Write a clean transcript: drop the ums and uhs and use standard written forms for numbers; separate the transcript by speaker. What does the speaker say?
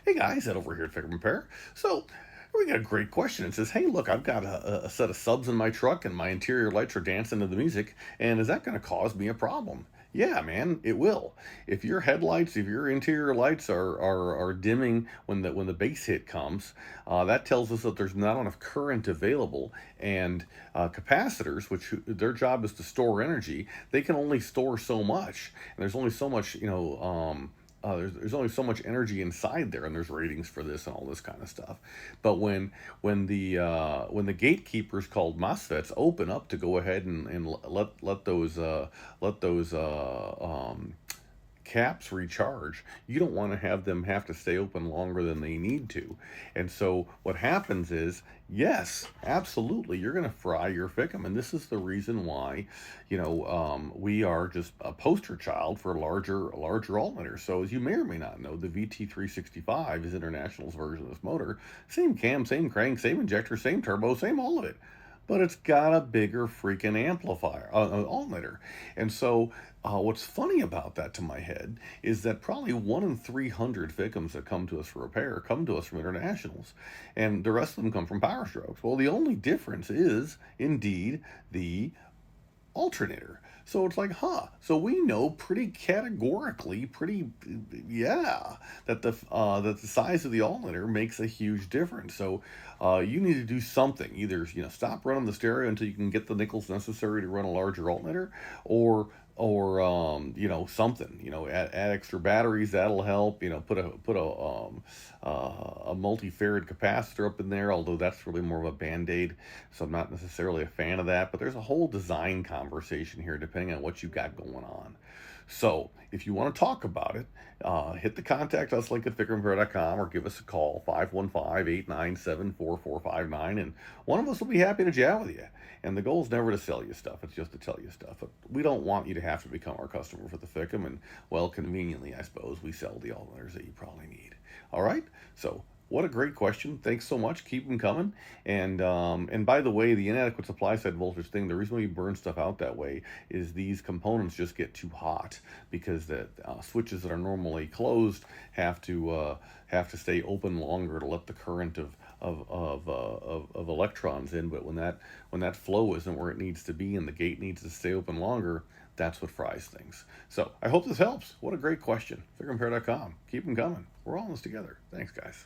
Speaker 1: Hey guys, Ed over here at Figure Repair. So we got a great question. It says, "Hey, look, I've got a set of subs in my truck, and my interior lights are dancing to the music. And is that going to cause me a problem?" Yeah, man, it will. If your headlights, if your interior lights are dimming when the bass hit comes, that tells us that there's not enough current available. And capacitors, which their job is to store energy, they can only store so much. And there's only so much, there's only so much energy inside there, and there's ratings for this and all this kind of stuff. But when the gatekeepers called MOSFETs open up to go ahead and let those caps recharge, you don't want to have them have to stay open longer than they need to. And so what happens is, yes, absolutely, you're going to fry your FICM. And this is the reason why, we are just a poster child for larger alternators. So as you may or may not know, the VT365 is International's version of this motor. Same cam, same crank, same injector, same turbo, same all of it, but it's got a bigger freaking amplifier, alternator. And so, what's funny about that to my head is that probably 1 in 300 victims that come to us for repair come to us from internationals, and the rest of them come from Power Strokes. Well, the only difference is indeed the alternator. So it's like, so we know pretty categorically, yeah, that the size of the alternator makes a huge difference. So you need to do something. Either stop running the stereo until you can get the nickels necessary to run a larger alternator, or something. Add extra batteries, that'll help. Put a multi-farad capacitor up in there, although that's really more of a band-aid, so I'm not necessarily a fan of that. But there's a whole design conversation here depending on what you got going on. So if you want to talk about it, hit the contact us link at FICMRepair.com, or give us a call, 515-897-4459, and one of us will be happy to chat with you. And the goal is never to sell you stuff, it's just to tell you stuff. But we don't want you to have to become our customer for the FICM, and, well, conveniently, I suppose, we sell the alternators that you probably need. All right? So what a great question. Thanks so much. Keep them coming. And by the way, the inadequate supply side voltage thing, the reason why you burn stuff out that way is these components just get too hot, because the switches that are normally closed have to stay open longer to let the current of electrons in. But when that flow isn't where it needs to be and the gate needs to stay open longer, that's what fries things. So I hope this helps. What a great question. FICMRepair.com. Keep them coming. We're all in this together. Thanks, guys.